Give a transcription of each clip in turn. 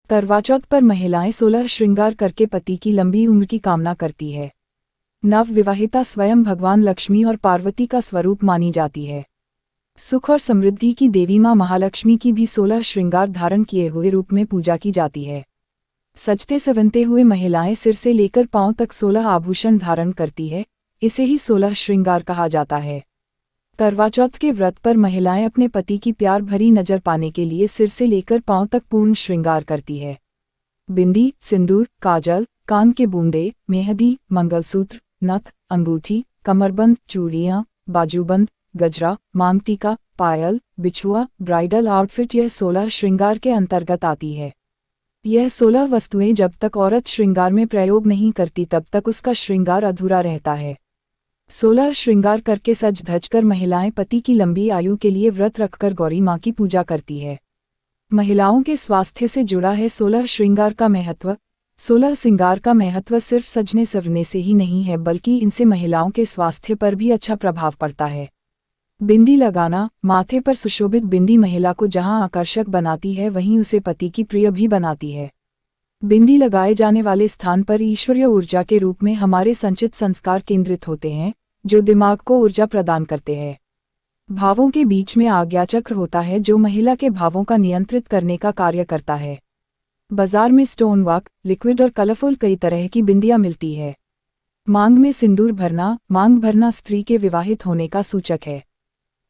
करवा चौथ पर महिलाएं 16 श्रृंगार करके पति की लंबी उम्र की कामना करती है। नव विवाहिता स्वयं भगवान लक्ष्मी और पार्वती का स्वरूप मानी जाती है। सुख और समृद्धि की देवी मां महालक्ष्मी की भी 16 श्रृंगार धारण किए हुए रूप में पूजा की जाती है। सजते संवरते हुए महिलाएं सिर से लेकर पांव तक 16 आभूषण धारण करती है, इसे ही 16 श्रृंगार कहा जाता है। करवा चौथ के व्रत पर महिलाएं अपने पति की प्यार भरी नजर पाने के लिए सिर से लेकर पांव तक पूर्ण श्रृंगार करती है। बिंदी, सिंदूर, काजल, कान के बूंदे, मेहंदी, मंगलसूत्र, नथ, अंगूठी, कमरबंद, चूड़ियां, बाजूबंद, गजरा, मांग टीका, पायल, बिछुआ, ब्राइडल आउटफिट यह 16 श्रृंगार के अंतर्गत आती है। यह 16 वस्तुएं जब तक औरत श्रृंगार में प्रयोग नहीं करती तब तक उसका श्रृंगार अधूरा रहता है। 16 श्रृंगार करके सज धज कर महिलाएं पति की लंबी आयु के लिए व्रत रखकर गौरी मां की पूजा करती है। महिलाओं के स्वास्थ्य से जुड़ा है 16 श्रृंगार का महत्व। 16 श्रृंगार का महत्व सिर्फ सजने संवरने से ही नहीं है, बल्कि इनसे महिलाओं के स्वास्थ्य पर भी अच्छा प्रभाव पड़ता है। बिंदी लगाना, माथे पर सुशोभित बिंदी महिला को जहां आकर्षक बनाती है वहीं उसे पति की प्रिय भी बनाती है। बिंदी लगाए जाने वाले स्थान पर ईश्वरीय ऊर्जा के रूप में हमारे संचित संस्कार केंद्रित होते हैं, जो दिमाग को ऊर्जा प्रदान करते हैं। भावों के बीच में आज्ञाचक्र होता है जो महिला के भावों का नियंत्रित करने का कार्य करता है। बाजार में स्टोन वर्क, लिक्विड और कलरफुल कई तरह की बिंदियां मिलती है। मांग में सिंदूर भरना, मांग भरना स्त्री के विवाहित होने का सूचक है।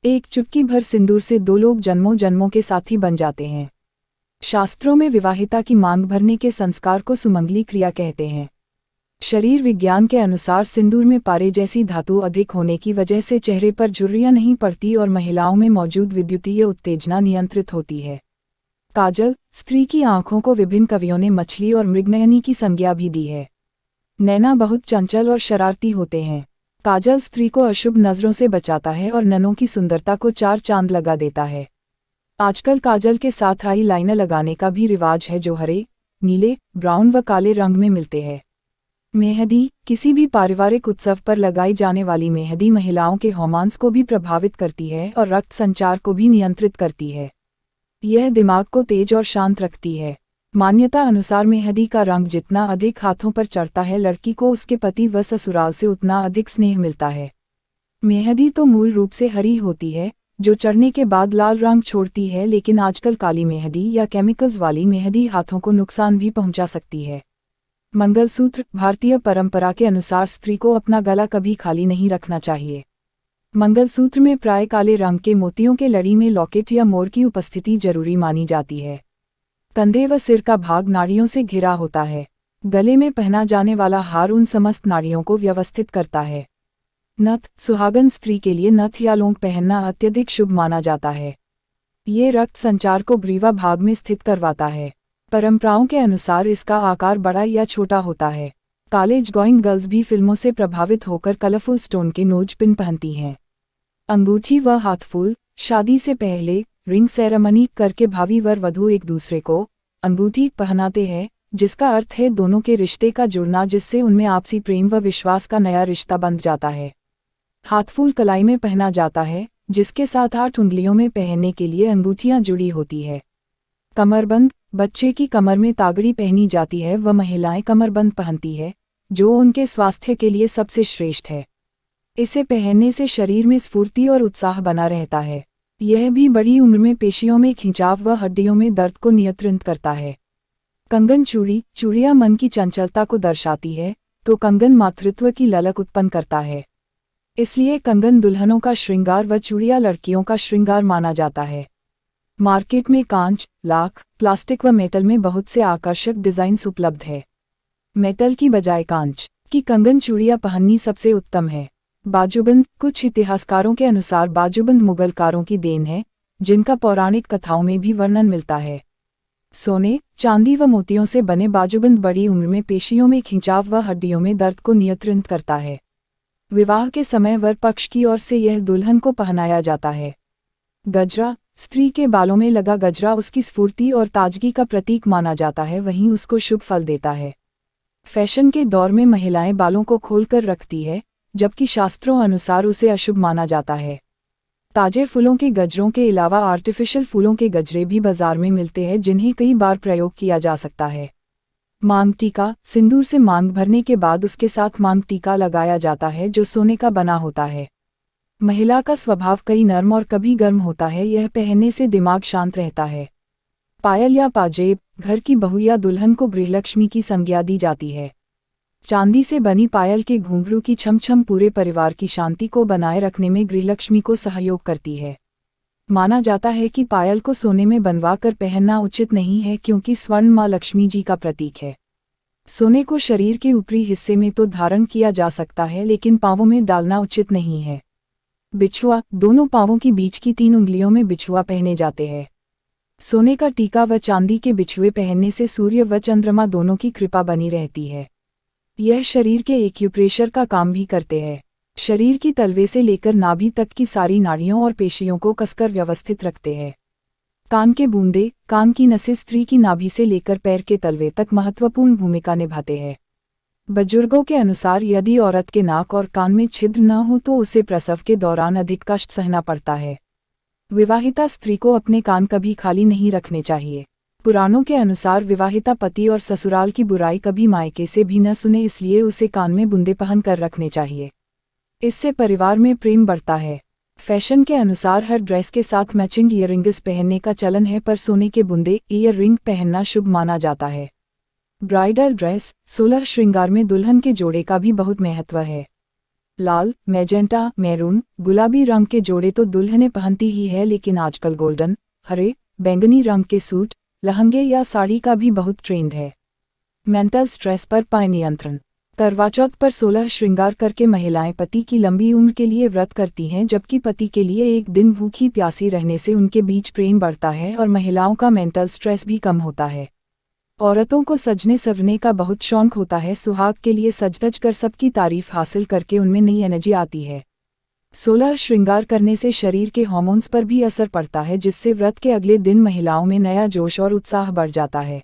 एक चुटकी भर सिंदूर से दो लोग जन्मों जन्मों के साथी बन जाते हैं। शास्त्रों में विवाहिता की मांग भरने के संस्कार को सुमंगली क्रिया कहते हैं। शरीर विज्ञान के अनुसार सिंदूर में पारे जैसी धातु अधिक होने की वजह से चेहरे पर झुर्रियां नहीं पड़ती और महिलाओं में मौजूद विद्युतीय उत्तेजना नियंत्रित होती है। काजल, स्त्री की आंखों को विभिन्न कवियों ने मछली और मृगनयनी की संज्ञा भी दी है। नैना बहुत चंचल और शरारती होते हैं। काजल स्त्री को अशुभ नजरों से बचाता है और नैनों की सुंदरता को चार चांद लगा देता है। आजकल काजल के साथ आई लाइनर लगाने का भी रिवाज है जो हरे, नीले, ब्राउन व काले रंग में मिलते हैं। मेहंदी, किसी भी पारिवारिक उत्सव पर लगाई जाने वाली मेहंदी महिलाओं के हार्मोन्स को भी प्रभावित करती है और रक्त संचार को भी नियंत्रित करती है। यह दिमाग को तेज और शांत रखती है। मान्यता अनुसार मेहंदी का रंग जितना अधिक हाथों पर चढ़ता है, लड़की को उसके पति व ससुराल से उतना अधिक स्नेह मिलता है। मेहंदी तो मूल रूप से हरी होती है, जो चढ़ने के बाद लाल रंग छोड़ती है, लेकिन आजकल काली मेहंदी या केमिकल्स वाली मेहंदी हाथों को नुकसान भी पहुंचा सकती है। मंगलसूत्र, भारतीय परंपरा के अनुसार स्त्री को अपना गला कभी खाली नहीं रखना चाहिए। मंगलसूत्र में प्राय काले रंग के मोतियों के लड़ी में लॉकेट या मोर की उपस्थिति जरूरी मानी जाती है। कंधे व सिर का भाग नाड़ियों से घिरा होता है। गले में पहना जाने वाला हार उन समस्त नाड़ियों को व्यवस्थित करता है। नथ, सुहागन स्त्री के लिए नथ या लौंग पहनना अत्यधिक शुभ माना जाता है। ये रक्त संचार को ग्रीवा भाग में स्थित करवाता है। परंपराओं के अनुसार इसका आकार बड़ा या छोटा होता है। कॉलेज गोइंग गर्ल्स भी फिल्मों से प्रभावित होकर कलरफुल स्टोन के नोज पिन पहनती हैं। अंगूठी व हाथफूल, शादी से पहले रिंग सेरेमनी करके भावी वर वधू एक दूसरे को अंगूठी पहनाते हैं, जिसका अर्थ है दोनों के रिश्ते का जुड़ना, जिससे उनमें आपसी प्रेम व विश्वास का नया रिश्ता बंध जाता है। हाथफूल कलाई में पहना जाता है, जिसके साथ 8 उंगलियों में पहनने के लिए अंगूठियां जुड़ी होती है। कमरबंद, बच्चे की कमर में तागड़ी पहनी जाती है व महिलाएं कमरबंद पहनती है, जो उनके स्वास्थ्य के लिए सबसे श्रेष्ठ है। इसे पहनने से शरीर में स्फूर्ति और उत्साह बना रहता है। यह भी बड़ी उम्र में पेशियों में खिंचाव व हड्डियों में दर्द को नियंत्रित करता है। कंगन चूड़ी, चूड़ियां मन की चंचलता को दर्शाती है, तो कंगन मातृत्व की ललक उत्पन्न करता है। इसलिए कंगन दुल्हनों का श्रृंगार व चूड़ियां लड़कियों का श्रृंगार माना जाता है। मार्केट में कांच, लाख, प्लास्टिक व मेटल में बहुत से आकर्षक डिजाइन्स उपलब्ध है। मेटल की बजाय कांच की कंगन चूड़ियां पहननी सबसे उत्तम है। बाजूबंद, कुछ इतिहासकारों के अनुसार बाजूबंद मुगलकारों की देन है, जिनका पौराणिक कथाओं में भी वर्णन मिलता है। सोने, चांदी व मोतियों से बने बाजूबंद बड़ी उम्र में पेशियों में खिंचाव व हड्डियों में दर्द को नियंत्रित करता है। विवाह के समय वर पक्ष की ओर से यह दुल्हन को पहनाया जाता है। गजरा, स्त्री के बालों में लगा गजरा उसकी स्फूर्ति और ताजगी का प्रतीक माना जाता है, वहीं उसको शुभ फल देता है। फैशन के दौर में महिलाएं बालों को खोलकर रखती है, जबकि शास्त्रों अनुसार उसे अशुभ माना जाता है। ताजे फूलों के गजरों के अलावा आर्टिफिशियल फूलों के गजरे भी बाजार में मिलते हैं जिन्हें कई बार प्रयोग किया जा सकता है। मांग टीका, सिंदूर से मांग भरने के बाद उसके साथ मांग टीका लगाया जाता है जो सोने का बना होता है। महिला का स्वभाव कई नर्म और कभी गर्म होता है, यह पहनने से दिमाग शांत रहता है। पायल या पाजेब, घर की बहू या दुल्हन को गृहलक्ष्मी की संज्ञा दी जाती है। चांदी से बनी पायल के घुंघरू की छम-छम पूरे परिवार की शांति को बनाए रखने में गृहलक्ष्मी को सहयोग करती है। माना जाता है कि पायल को सोने में बनवा कर पहनना उचित नहीं है क्योंकि स्वर्ण माँ लक्ष्मी जी का प्रतीक है। सोने को शरीर के ऊपरी हिस्से में तो धारण किया जा सकता है लेकिन पांवों में डालना उचित नहीं है। बिछुआ, दोनों पांवों की बीच की 3 उंगलियों में बिछुआ पहने जाते हैं। सोने का टीका व चांदी के बिछुए पहनने से सूर्य व चंद्रमा दोनों की कृपा बनी रहती है। यह शरीर के एक्यूप्रेशर का काम भी करते हैं। शरीर की तलवे से लेकर नाभि तक की सारी नाड़ियों और पेशियों को कसकर व्यवस्थित रखते हैं। कान के बूंदे, कान की नसें स्त्री की नाभि से लेकर पैर के तलवे तक महत्वपूर्ण भूमिका निभाते हैं। बुजुर्गों के अनुसार यदि औरत के नाक और कान में छिद्र न हो तो उसे प्रसव के दौरान अधिक कष्ट सहना पड़ता है। विवाहिता स्त्री को अपने कान कभी खाली नहीं रखने चाहिए। पुराणों के अनुसार विवाहिता पति और ससुराल की बुराई कभी मायके से भी न सुने, इसलिए उसे कान में बूंदे पहन कर रखने चाहिए। इससे परिवार में प्रेम बढ़ता है। फैशन के अनुसार हर ड्रेस के साथ मैचिंग ईयररिंग्स पहनने का चलन है, पर सोने के बूंदे ईयर रिंग पहनना शुभ माना जाता है। ब्राइडल ड्रेस, 16 श्रृंगार में दुल्हन के जोड़े का भी बहुत महत्व है। लाल, मैजेंटा, मैरून, गुलाबी रंग के जोड़े तो दुल्हनें पहनती ही है, लेकिन आजकल गोल्डन, हरे, बैंगनी रंग के सूट, लहंगे या साड़ी का भी बहुत ट्रेंड है। मेंटल स्ट्रेस पर पाए नियंत्रण। करवा चौथ पर 16 श्रृंगार करके महिलाएं पति की लंबी उम्र के लिए व्रत करती हैं, जबकि पति के लिए एक दिन भूखी प्यासी रहने से उनके बीच प्रेम बढ़ता है और महिलाओं का मेंटल स्ट्रेस भी कम होता है। औरतों को सजने संवरने का बहुत शौक होता है। सुहाग के लिए सज-धज कर सबकी तारीफ हासिल करके उनमें नई एनर्जी आती है। 16 श्रृंगार करने से शरीर के हार्मोन्स पर भी असर पड़ता है, जिससे व्रत के अगले दिन महिलाओं में नया जोश और उत्साह बढ़ जाता है।